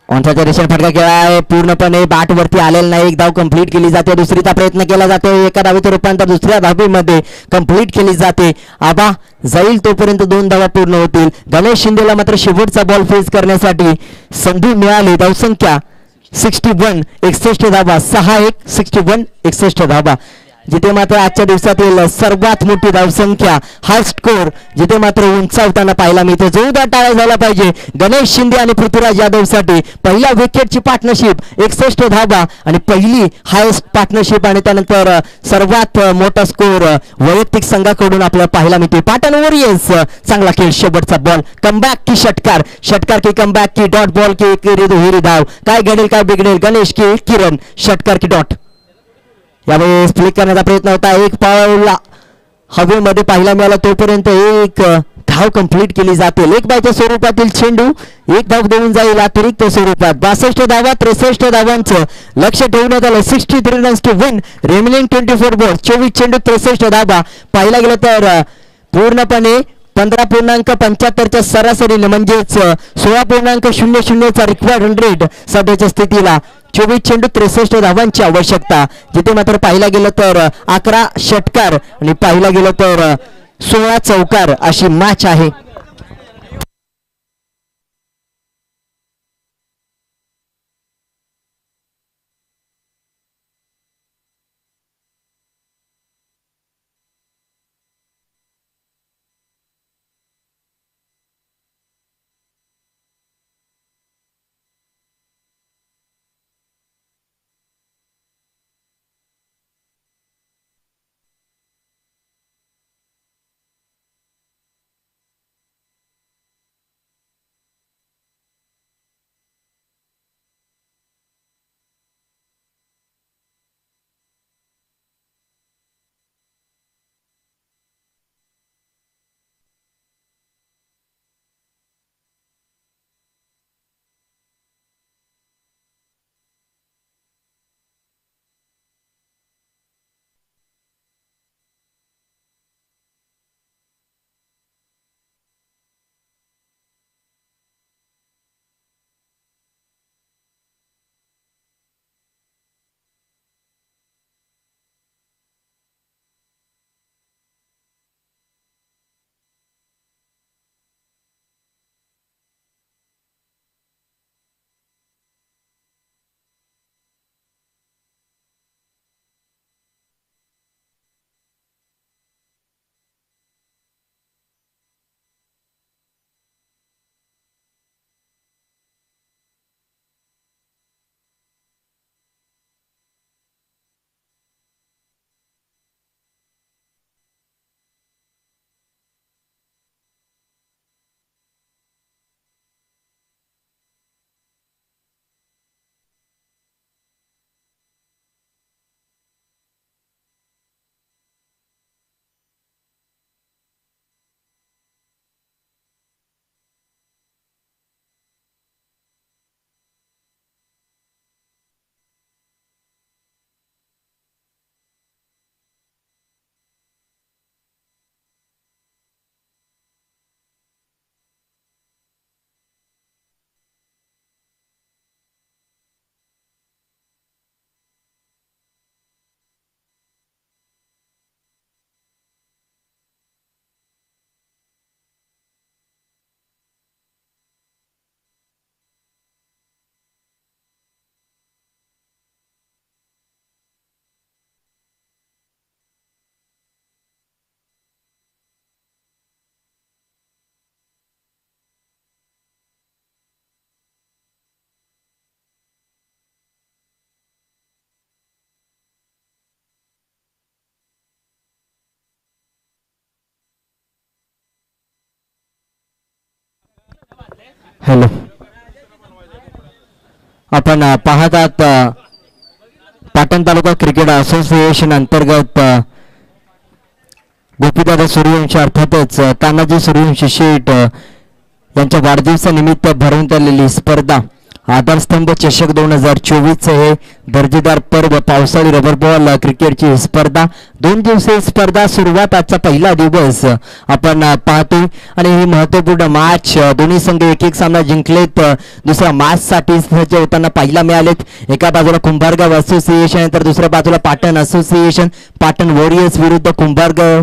ऑनसाच्या रेषेने फटका खेळा आहे, पूर्णपणे बॅट वरती आलेला नाही. एक धाव कंप्लीट केली जाते, दुसरीचा प्रयत्न केला जातो. एका धावेचं रूपांतर दुसऱ्या धावेमध्ये कंप्लीट केली जाते. आबा जाईल तोपर्यंत 2 धावा पूर्ण होतील. गणेश शिंदेला मात्र शेवटचा बॉल फेस करण्यासाठी संधी मिळाली. धावसंख्या 61, 61 धावा, 6-1, 61, 61 धावा. जिथे मात्र आजच्या दिवसातील सर्वात मोठी धावसंख्या, हाय स्कोर जिथे मात्र उंचावताना पाहायला मिळते. जोरदार टाळ्या झाला पाहिजे गणेश शिंदे आणि पृथ्वीराज यादवसाठी. पहिल्या विकेटची पार्टनरशिप 61 धावा आणि पहिली हायेस्ट पार्टनरशिप आणि त्यानंतर सर्वात मोठा स्कोर वैयक्तिक संघाकडून आपल्याला पाहायला मिळते. पाटण वॉरियर्स चांगला खेळ, शेवटचा बॉल, कमबॅक की षटकार, षटकार की कमबॅक की डॉट बॉल की दुहेरी धाव, काय घडेल काय बिघडेल, गणेश की किरण, षटकार की डॉट. यावेळेस फ्लिक करण्याचा प्रयत्न होता, एक पाऊल हवेमध्ये पाहायला मिळाला तोपर्यंत एक धाव कंप्लीट केली जाते. एक बायच्या स्वरूपातील चेंडू एक धाव देऊन जाईल अतिरिक्त स्वरूपात. 62 धावा, 63 धावांचं लक्ष ठेवण्यात आलं. 63 runs to win remaining 24 ball, 24 चेंडू 63 धावा. पाहायला गेलं तर पूर्णपणे 15.75च्या सरासरीने म्हणजेच 16.00चा रिक्वायर्ड रन रेट सध्याच्या स्थितीला. 24 चेंडू 63 धावांची आवश्यकता. जिथे मात्र पाहायला गेलं तर 11 षटकार आणि पाहायला गेलं तर 16 चौकार अशी मॅच आहे. हॅलो, आपण पाहत आहात पाटण तालुका क्रिकेट असोसिएशन अंतर्गत गोपीदादा सूर्यवंशी अर्थातच तानाजी सूर्यवंशी शेठ यांच्या वाढदिवसानिमित्त भरवण्यात आलेली स्पर्धा आधारस्तंभ चषक 2024 हे दर्जेदार पर्व पावसाळी रबर बॉल क्रिकेटची स्पर्धा 2 दिवसीय स्पर्धा सुरुवात आजचा पहिला दिवस आपण पाहतोय आणि ही महत्त्वपूर्ण मॅच दोन्ही संघ एक सामना जिंकलेत दुसऱ्या मॅचसाठी सज्ज होताना पाहायला मिळालेत एका बाजूला कुंभारगाव असोसिएशन तर दुसऱ्या बाजूला पाटण असोसिएशन पाटण वॉरियर्स विरुद्ध कुंभारगाव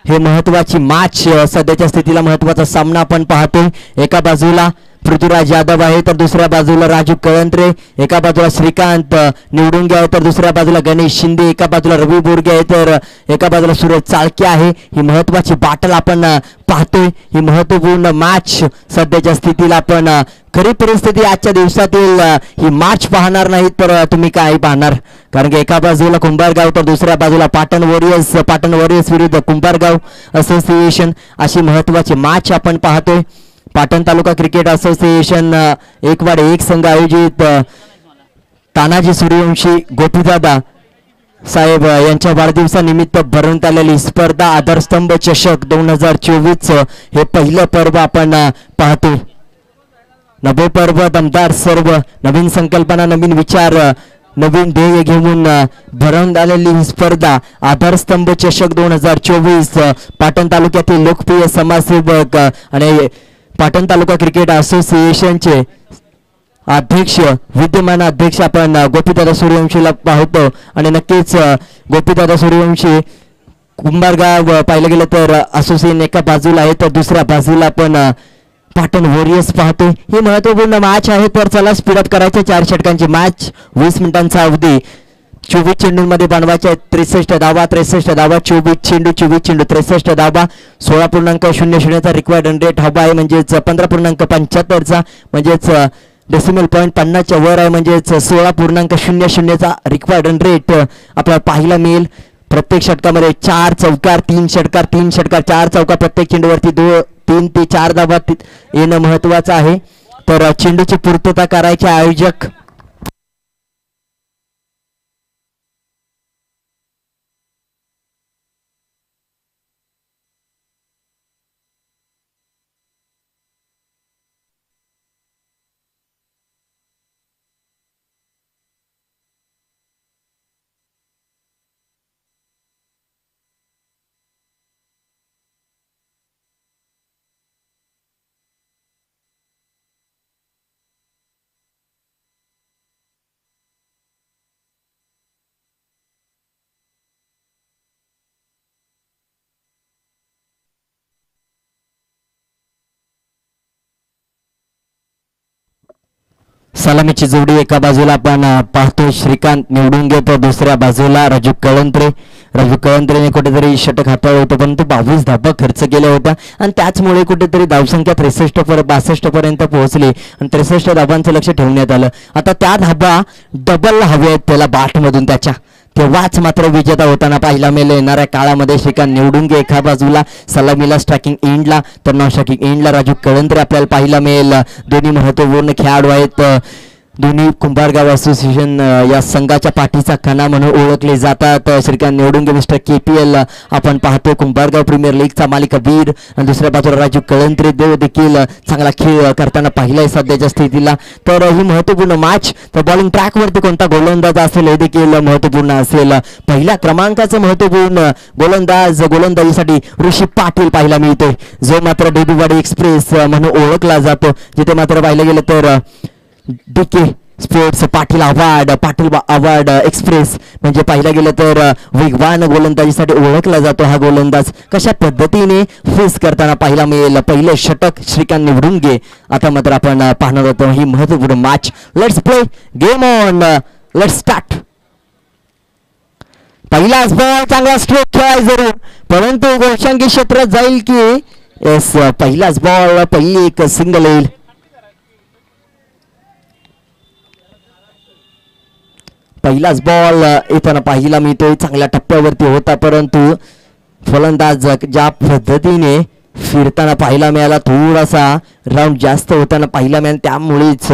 हे महत्त्वाची मॅच सध्याच्या स्थितीला महत्त्वाचा सामना आपण पाहतोय एका बाजूला पृथ्वीराज यादव आहे तर दुसऱ्या बाजूला राजू कळंत्रे एका बाजूला श्रीकांत निवडुंगे आहे तर दुसऱ्या बाजूला गणेश शिंदे एका बाजूला रवी बोरगे आहे तर एका बाजूला सूरज चाळके आहे ही महत्त्वाची बॅटल आपण पाहतोय ही महत्त्वपूर्ण मॅच सध्याच्या स्थितीला आपण खरी परिस्थिती आजच्या दिवसातील ही मॅच पाहणार नाही तर तुम्ही काय पाहणार कारण की एका बाजूला कुंभारगाव तर दुसऱ्या बाजूला पाटण वॉरियर्स विरुद्ध कुंभारगाव असोसिएशन अशी महत्त्वाची मॅच आपण पाहतोय पाटण तालुका क्रिकेट असोसिएशन एकवाडे एक संघ आयोजित तानाजी सूर्यवंशी गोपीदादा साहेब यांच्या वाढदिवसानिमित्त भरवण्यात आलेली स्पर्धा आधारस्तंभ चषक 2024 हे पहिलं पर्व आपण पाहतो नवे पर्व दमदार सर्व नवीन संकल्पना नवीन विचार नवीन ध्येय घेऊन भरवण्यात आलेली स्पर्धा आधारस्तंभ चषक 2024 पाटण तालुक्यातील लोकप्रिय समाजसेवक आणि पाटण तालुका क्रिकेट असोसिएशनचे अध्यक्ष विद्यमान अध्यक्ष आपण गोपीदादा सूर्यवंशीला पाहतो आणि नक्कीच गोपीदादा सूर्यवंशी कुंभारगाव पाहिलं गेलं तर असोसिएशन एका बाजूला आहे तर दुसऱ्या बाजूला आपण पाटण वॉरियर्स पाहतो ही महत्त्वपूर्ण मॅच आहे तर चला स्पीडअप करायचे 4 षटकांची मॅच 20 मिनिटांचा अवधी 24 चेंडूंमध्ये बनवायचे 63 धावा 24 चेंडू 63 धावा 16.00चा रिक्वायर्ड रन रेट हवा आहे म्हणजेच 15.75चा म्हणजेच डेसिमल पॉईंट 50च्या वर आहे म्हणजेच 16.00चा रिक्वायर्ड रन रेट आपल्याला पाहायला मिळेल प्रत्येक षटकामध्ये 4 चौकार 3 षटकार 4 चौकार प्रत्येक चेंडूवरती 3 ते 4 धावा येणं महत्त्वाचं आहे तर चेंडूची पूर्तता करायचे आयोजक सलामीची जोडी एका बाजूला आपण पाहतो श्रीकांत निवडुंगे तर दुसऱ्या बाजूला राजू कळंत्रेने कुठेतरी षटक हाताळलं होतं परंतु 22 धावा खर्च केल्या होत्या आणि त्याचमुळे कुठेतरी धावसंख्या 62 पर्यंत पोहोचली आणि 63 धावांचं लक्ष ठेवण्यात आलं आता त्या धावा डबल हवे आहेत त्याला बॅटमधून त्याच्या तेव्हाच मात्र विजेता होताना पाहायला मिळेल येणाऱ्या काळामध्ये श्रीकांत निवडुंगे एका बाजूला सलामीला स्ट्रायकिंग एंडला तर नॉन स्ट्रायकिंग एंडला राजू कळंत्रे आपल्याला पाहायला मिळेल दोन्ही महत्त्वपूर्ण खेळाडू आहेत दोन्ही कुंभारगाव असोसिएशन या संघाच्या पाठीचा कणा म्हणून ओळखले जातात श्रीकांत निवडुंगे मिस्टर KPL आपण पाहतो कुंभारगाव प्रीमियर लीगचा मालिकावीर आणि दुसऱ्या बाजूला राजू कळंत्रे देखील चांगला खेळ करताना पाहिलाय सध्याच्या स्थितीला तर ही महत्त्वपूर्ण मॅच तर बॉलिंग ट्रॅकवरती कोणता गोलंदाज असेल हे देखील महत्त्वपूर्ण असेल पहिल्या क्रमांकाचं महत्त्वपूर्ण गोलंदाजीसाठी ऋषी पाटील पाहायला मिळतोय जो मात्र डेबीवाडी एक्सप्रेस म्हणून ओळखला जातो जिथे मात्र पाहिलं गेलं तर DK sports Patil award express म्हणजे पाहिलं गेलं तर वेगवान गोलंदाजीसाठी ओळखला जातो हा गोलंदाज कशा पद्धतीने फेस करताना पाहायला मिळेल पहिलं षटक श्रीकांत निवडुंगे आता मात्र आपण पाहणार होतो ही महत्त्वपूर्ण match let's play game on let's start पहिलाच बॉल चांगला स्ट्रोक खेळाय जरूर परंतु गोलशंकी क्षेत्रात जाईल की येस पहिलाच बॉल पहिली एक सिंगल येईल पहिलाच बॉल येताना पाहिला मिळतोय चांगल्या टप्प्यावरती होता परंतु फलंदाज ज्या पद्धतीने फिरताना पाहायला मिळाला थोडासा राऊंड जास्त होताना पाहायला मिळाला त्यामुळेच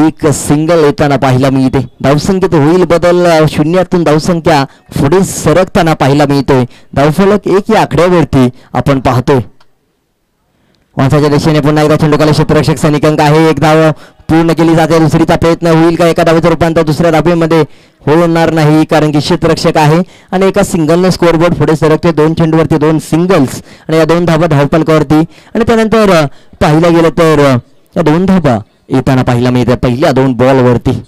एक सिंगल येताना पाहायला मिळते धावसंख्येत होईल बदल शून्यातून धावसंख्या पुढे सरकताना पाहायला मिळतोय धावफलक 1 या आकड्यावरती आपण पाहतोय वांसाच्या दिशेने पुन्हा एकदा चेंडूखाली क्षेत्ररक्षक सैनिकांक आहे एक धाव पूर्ण केली जाते. दुसरीचा प्रयत्न होईल का? एका धावेचं रूपांतर दुसऱ्या धावेमध्ये होणार नाही, कारण की क्षेत्ररक्षक आहे आणि एका सिंगलने स्कोअरबोर्ड पुढे सरकते. 2 चेंडूवरती 2 सिंगल्स आणि या 2 धावा धावफलकावरती. आणि त्यानंतर पाहिलं गेलं तर या 2 धावा येताना पाहायला मिळते पहिल्या 2 बॉलवरती.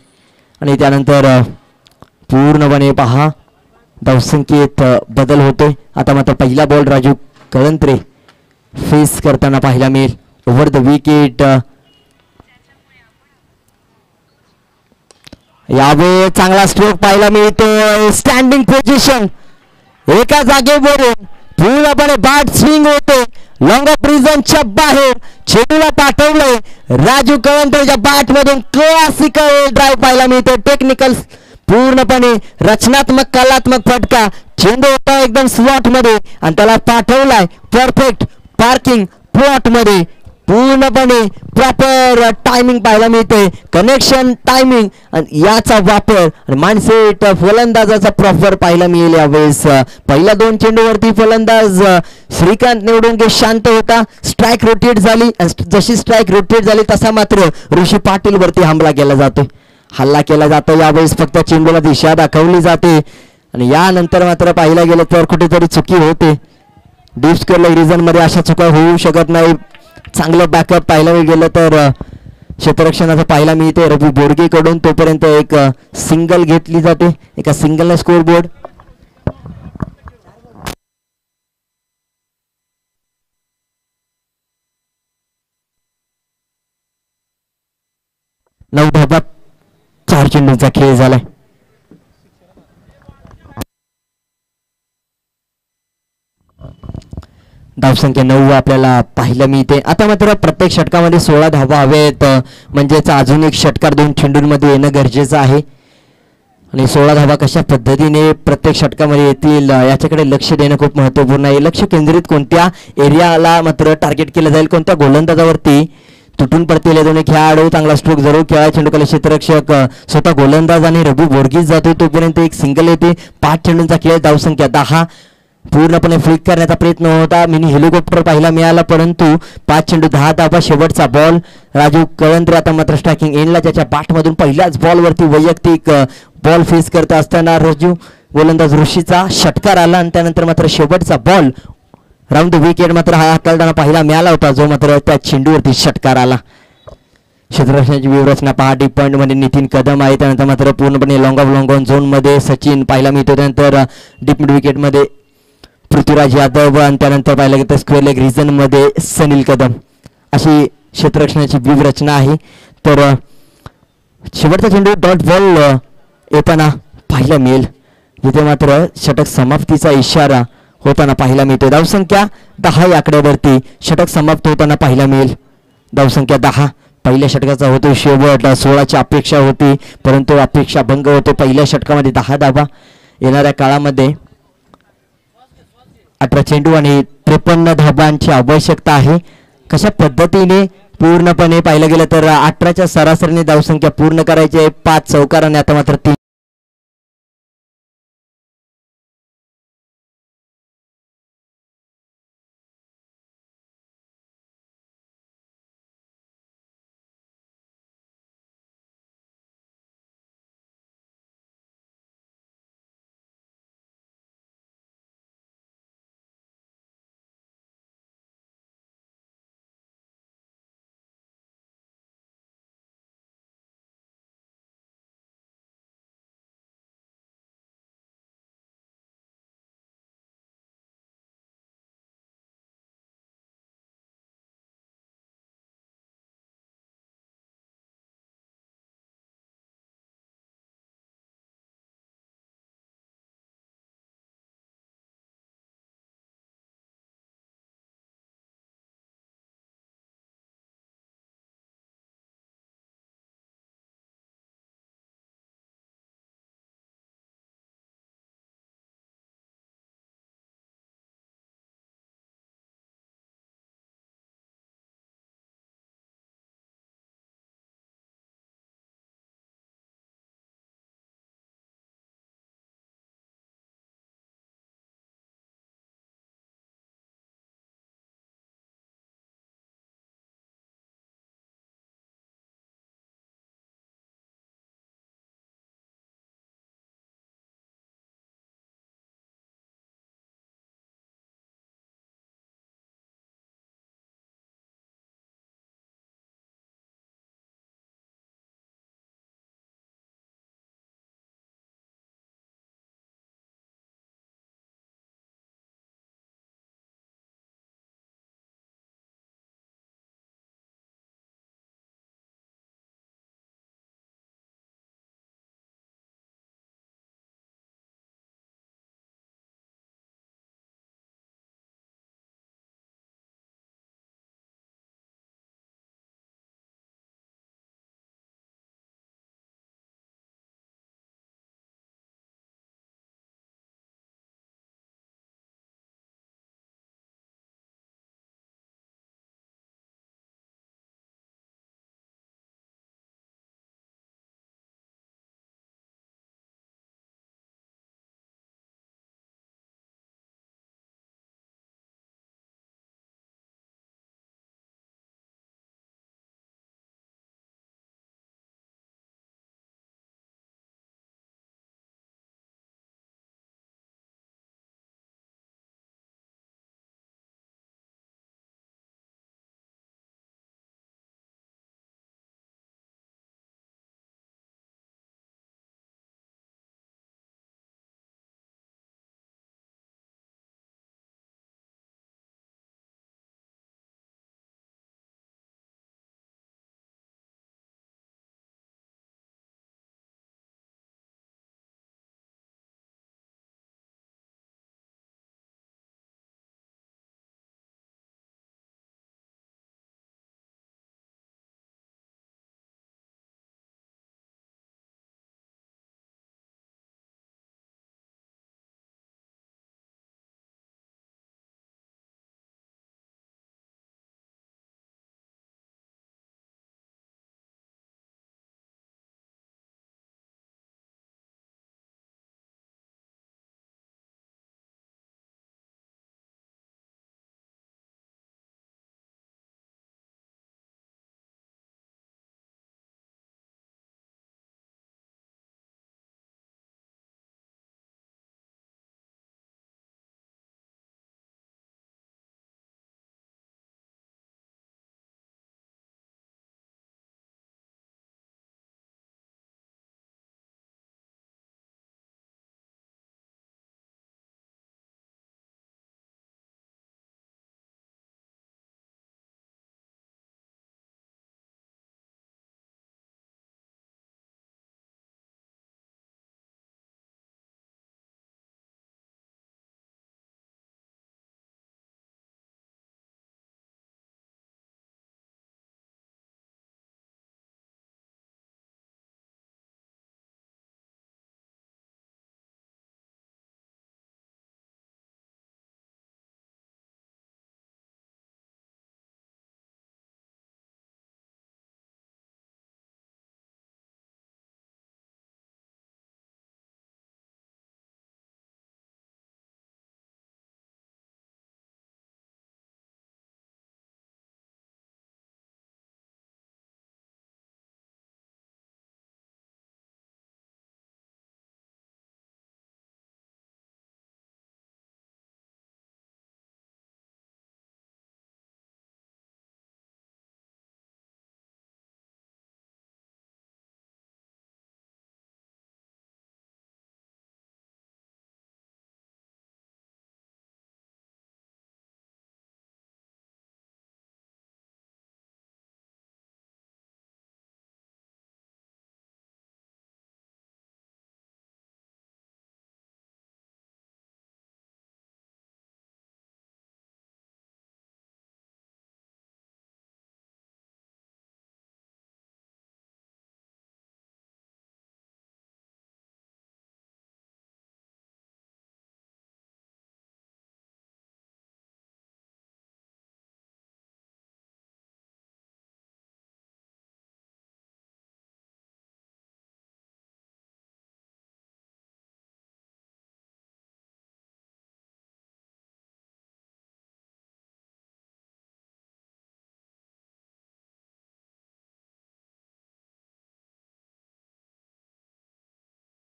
आणि त्यानंतर पूर्णपणे पहा धावसंख्येत बदल होते. आता मात्र पहिला बॉल राजू कळंत्रे फेस करताना पाहायला मिळेल. ओव्हर द विकेट यावेळी चांगला स्ट्रोक पाहायला मिळतो. स्टँडिंग पोझिशन एका जागेवरून पूर्णपणे बॅट स्विंग होते. लॉंग ऑफ रिझनच्या बाहेर चेंडूला पाठवलंय. राजू कळंत्रेच्या बॅट मधून क्लासिकल ड्राईव्ह पाहायला मिळते. टेक्निकल पूर्णपणे रचनात्मक कलात्मक फटका. चेंडू होता एकदम स्लॉट मध्ये आणि त्याला पाठवलाय परफेक्ट पार्किंग प्लॉट मध्ये. पूर्णपणे प्रॉपर टायमिंग पाहायला मिळते. कनेक्शन टायमिंग आणि याचा वापर आणि माइंडसेट फलंदाजाचा प्रॉपर पाहायला मिळेल यावेळेस. पहिल्या 2 चेंडूवरती फलंदाज श्रीकांत निवडुंगे शांत होता. स्ट्राईक रोटेट झाली. जशी स्ट्राईक रोटेट झाली तसा मात्र ऋषी पाटील वरती हल्ला केला जातो. यावेळेस फक्त चेंडूला दिशा दाखवली जाते आणि यानंतर मात्र पाहिला गेलं तर कुठेतरी चुकी होते. डीप स्क्वेअर रिजन मध्ये अशा चुका होऊ शकत नाही. चांगलं बॅकअप पाहायला गेलं तर क्षेत्ररक्षणाचं पाहायला मिळते रवी बोरगे कडून. तोपर्यंत एक सिंगल घेतली जाते. एका सिंगलने स्कोअरबोर्ड. नऊ धावा 4 चेंडूंचा खेळ झालाय. धावसंख्या 9 आपल्याला पाहायला मिळते. आता मात्र प्रत्येक षटकामध्ये 16 धावा हवेत. म्हणजेच अजून एक षटकार 2 चेंडूंमध्ये येणं गरजेचं आहे. आणि 16 धावा कशा पद्धतीने प्रत्येक षटकामध्ये येतील याच्याकडे लक्ष देणं खूप महत्त्वपूर्ण आहे. लक्ष केंद्रित कोणत्या एरियाला मात्र टार्गेट केलं जाईल, कोणत्या गोलंदाजावरती तुटून पडतील. दोन्ही खेळाडू चांगला स्ट्रोक जरूर खेळा. चेंडूखाली क्षेत्ररक्षक स्वतः गोलंदाज आणि रवी बोरगीस जातोय. तोपर्यंत एक सिंगल येते. 5 चेंडूंचा खेळ. धावसंख्या 10. पूर्णपणे फ्लिक करण्याचा प्रयत्न होता. मिनी हेलिकॉप्टर पाहायला मिळाला, परंतु 5 चेंडू 10 धावा. शेवटचा बॉल राजू कळंत्रे आता मात्र स्ट्रायकिंग एंडला. त्याच्या बॅटमधून पहिल्याच बॉलवरती वैयक्तिक बॉल फेस करत असताना राजू गोलंदाज ऋषीचा षटकार आला आणि त्यानंतर मात्र शेवटचा बॉल राऊंड द विकेट मात्र हा हाताळताना पाहायला मिळाला होता, जो मात्र त्या चेंडूवरती षटकार आला. क्षेत्ररक्षणाची व्यूहरचना पहा. डीप पॉईंट मध्ये नितीन कदम आहे. त्यानंतर मात्र पूर्णपणे long of long on zone मध्ये सचिन पाहायला मिळतो. त्यानंतर डीप मिड विकेट मध्ये पृथ्वीराज यादव आणि त्यानंतर पाहिलं गेलं तर स्क्वेअर लेग रिजन मध्ये सनील कदम. अशी क्षेत्ररक्षणाची व्यूहरचना आहे. तर शेवटचा चेंडू डॉट बॉल येताना पाहायला मिळेल, जिथे मात्र षटक समाप्तीचा इशारा होताना पाहायला मिळतो. धावसंख्या 10 या आकड्यावरती षटक समाप्त होताना पाहायला मिळेल. धावसंख्या 10. पहिल्या षटकाचा होतो शेवट. 16ची अपेक्षा होती, परंतु अपेक्षा भंग होते. पहिल्या षटकामध्ये 10 धावा. येणाऱ्या काळामध्ये 18 चेंडू आणि 53 धावांची आवश्यकता आहे. कशा पद्धतीने पूर्णपणे पाहिलं गेलं तर 18च्या सरासरीने धावसंख्या पूर्ण करायची आहे. 5 चौकार आणि आता मात्र 3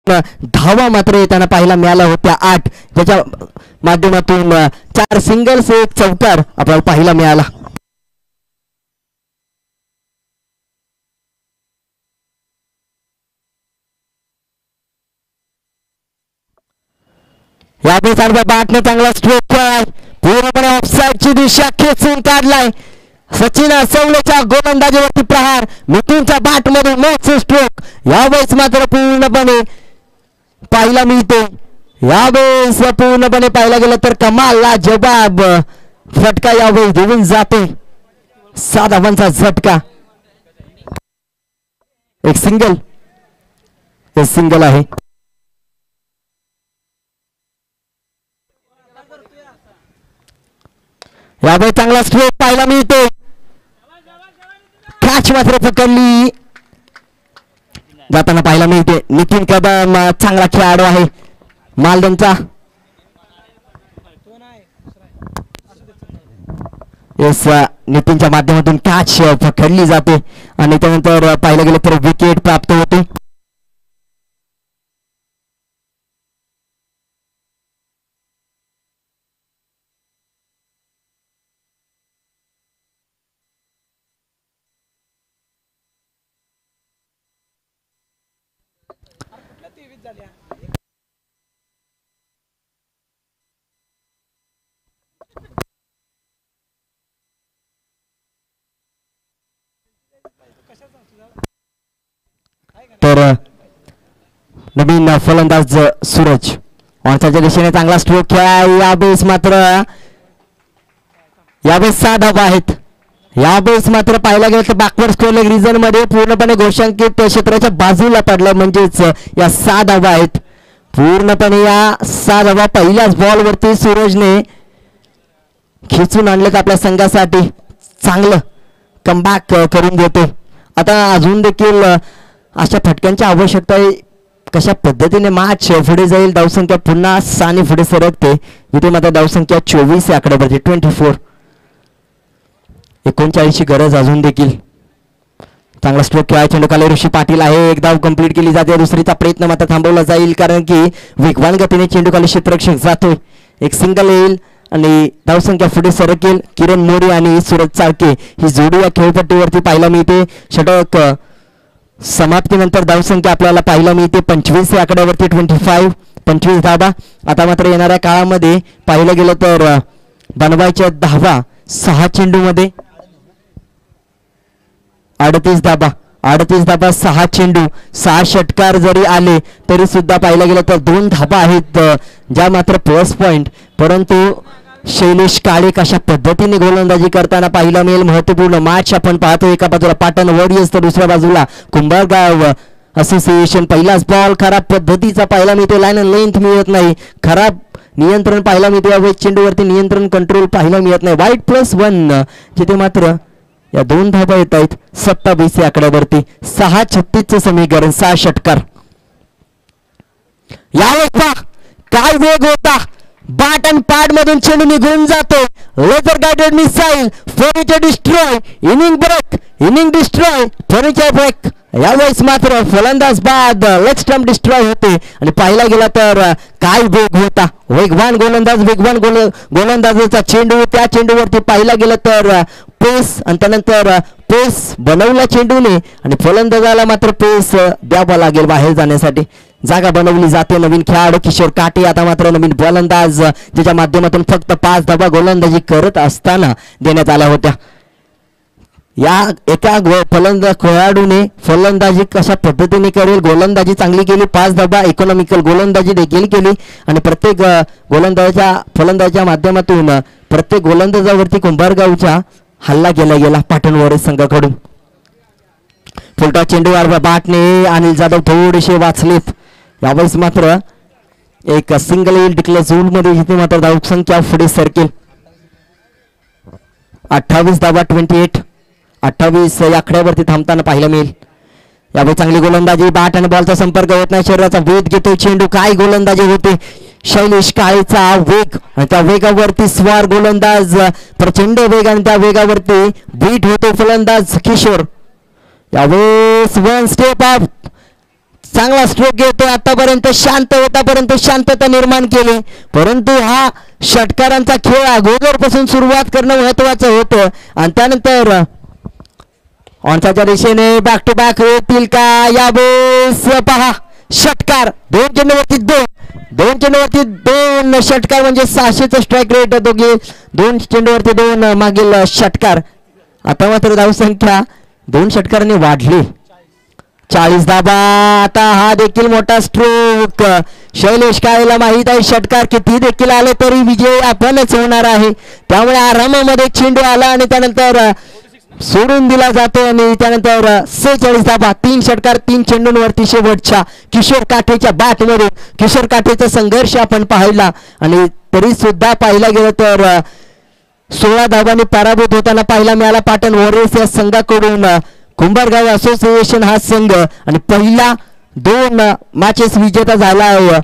धावा मात्र येताना पाहायला मिळाल्या होत्या 8, ज्याच्या माध्यमातून 4 सिंगल्स 1 चौकार आपल्याला पाहायला मिळाला. यावेळी बॅटने चांगला स्ट्रोक केलाय, पूर्णपणे ऑफसाईडची दिशा खेचून काढलाय. सचिन असवलेच्या गोलंदाजीवरती प्रहार, मिथुनच्या बॅट मधून मोठे स्ट्रोक यावेळेस मात्र पूर्णपणे पाहायला मिळते. यावेळेस पूर्णपणे पाहायला गेलं तर कमालला जवाब फटका यावेळी देऊन जाते. 7 धावांचा झटका, एक सिंगल आहे. यावेळी चांगला स्ट्रोक पाहायला मिळतो, कॅच मात्र पकडली जाताना पाहायला मिळते. नितीन कदम चांगला खेळाडू आहे मालदनचा. येस, नितीनच्या माध्यमातून कॅच पकडली जाते आणि त्यानंतर पाहायला गेलं तर विकेट प्राप्त होते. तर नवीन फलंदाज सूरज ऑनसाईडच्या दिशेने चांगला स्ट्रोक खेळा. यावेळेस मात्र 6 धावा आहेत. यावेळेस मात्र पाहायला गेलं तर बॅकवर्ड स्कोअर रिजन मध्ये पूर्णपणे घोषांकित क्षेत्राच्या बाजूला पडलं, म्हणजेच या 6 धावा आहेत. पूर्णपणे या 6 धावा पहिल्याच बॉलवरती सूरजने खिचून आणलेत आपल्या संघासाठी. चांगलं कमबॅक करून देतो. आता अजून देखील अशा फटक्यांची आवश्यकता आहे. कशा पद्धतीने मॅच पुढे जाईल, धावसंख्या पुन्हा 6 पुढे सरकते. इथे मात्र धावसंख्या 24 आकड्यावरती 24. 39ची गरज अजून देखील. चांगला स्ट्रोक खेळाय चेंडू खाली ऋषी पाटील आहे. एक धाव कंप्लीट केली जाते, दुसरीचा प्रयत्न मात्र थांबवला जाईल कारण की वेगवान गतीने चेंडू खाली क्षेत्ररक्षक जातोय. एक सिंगल येईल आणि धावसंख्या पुढे सरकेल. किरण मोरे आणि सूरज चाळके ही जोडी या खेळपट्टीवरती पाहायला मिळते. षटक समाप्तीनंतर धावसंख्या आपल्याला पाहायला मिळते 25 आकड्यावरती 25 धावा. आता मात्र येणाऱ्या काळामध्ये पाहिलं गेलं तर बनवायच्या धावा 6 चेंडूमध्ये 38 धाबा 6 चेंडू 6 षटकार जरी आले तरी सुद्धा पाहिलं गेलं तर 2 धाबा आहेत ज्या मात्र प्लस पॉइंट. परंतु शैलेश काळे कशा पद्धतीने गोलंदाजी करताना पाहायला मिळेल. महत्वपूर्ण मॅच आपण पाहतो. एका बाजूला पाटण वॉरियर्स तर दुसऱ्या बाजूला कुंभारगाव असोसिएशन. पहिलाच बॉल खराब पद्धतीचा पाहायला मिळतो. लाईन लेंथ मिळत नाही, खराब नियंत्रण पाहायला मिळते. यावेळी चेंडूवरती नियंत्रण कंट्रोल पाहायला मिळत नाही. वाईट +1 जिथे मात्र या 2 धाबा येत आहेत 27 आकड्यावरती. 6-36चे समीकरण 6 षटकार. यावेळेस काय वेग होता, बॅट अँड पॅड मधून चेंडू निघून जातो. Laser guided missile, furniture destroy, inning destroy, furniture break. यावेळेस मात्र फलंदाज बाद लेग स्टंप डिस्ट्रॉय होते आणि पाहायला गेला तर काय वेग होता. वेगवान गोलंदाजाचा चेंडू, त्या चेंडूवरती पाहायला गेलं तर पेस आणि त्यानंतर पेस बनवला चेंडूने आणि फलंदाजाला मात्र पेस द्यावा लागेल बाहेर जाण्यासाठी. जागा बनवली जाते. नवीन खेळाडू किशोर काटे आता मात्र नवीन फलंदाज ज्याच्या माध्यमातून फक्त 5 धावा गोलंदाजी करत असताना देण्यात आल्या होत्या. या एका खेळाडूने फलंदाजी कशा पद्धतीने करेल, गोलंदाजी चांगली केली, 5 धावा इकॉनॉमिकल गोलंदाजी देखील केली आणि प्रत्येक फलंदाजाच्या माध्यमातून प्रत्येक गोलंदाजावरती कुंभारगावचा हल्ला केला गेला पाटण वॉरियर्स संघाकडून. फुलटॉस चेंडूवर बॅटने अनिल जाधव थोडेसे वाचलेत. यावेळेस मात्र एक सिंगल येईल डिक्लेअर झोन मध्ये, जिथे मात्र धावसंख्या पुढे सरकेल. 28 धावा 28 या आकड्यावरती थांबताना पाहायला मिळेल. यावेळी चांगली गोलंदाजी, बॅट आणि बॉलचा संपर्क होत नाही, शरीराचा वेध घेतो चेंडू. काय गोलंदाजी होते, शैलेश काळेचा वेग आणि त्या वेगावरती स्वार गोलंदाज, प्रचंड वेग आणि त्या वेगावरती बीट होतो फलंदाज किशोर. यावेळेस 1 स्टेप अप, चांगला स्ट्रोक घेतोय. आतापर्यंत शांत होता परंतु शांतता निर्माण केली. परंतु हा षटकारांचा खेळ अगोदरपासून सुरुवात करणं महत्वाचं होतं आणि त्यानंतर ऑनसाच्या दिशेने बॅक टू बॅक होतील का यावेळेस पहा षटकार 2 चेंडूवरती 2 चेंडूवरती 2 षटकार म्हणजे 600चा स्ट्राईक रेट दोघे 2 चेंडूवरती 2 मागील षटकार. आता मात्र धावसंख्या 2 षटकारांनी वाढली 40 धाबा. आता हा देखील मोठा स्ट्रोक. शैलेश काळेला माहित आहे षटकार किती देखील आले तरी विजय आपणच होणार आहे. त्यामुळे आरामामध्ये चेंडू आला आणि त्यानंतर सोडून दिला जातो आणि त्यानंतर 46 धाबा. 3 षटकार 3 चेंडूंवरती शेवटच्या किशोर काठेच्या बॅटमध्ये किशोर काठेचा संघर्ष आपण पाहिला आणि तरी सुद्धा पाहिला गेलं तर 16 धाबांनी पराभूत होताना पाहायला मिळाला पाटण वॉरियर्स या संघाकडून. कुंभारगाव असोसिएशन हा संघ आणि पहिला 2 मॅचेस विजेता झाला आहे.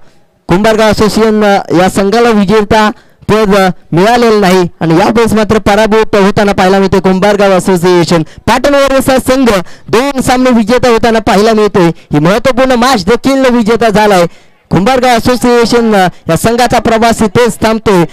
कुंभारगाव असोसिएशन या संघाला विजेता पद मिळालेलं नाही आणि यावेळेस मात्र पराभूत होताना पाहायला मिळते कुंभारगाव असोसिएशन. पाटण वॉरियर्स हा संघ 2 सामने विजेता होताना पाहायला मिळते. ही महत्वपूर्ण मॅच देखील विजेता झालाय. कुंभारगाव असोसिएशन या संघाचा प्रवास इथेच थांबतोय.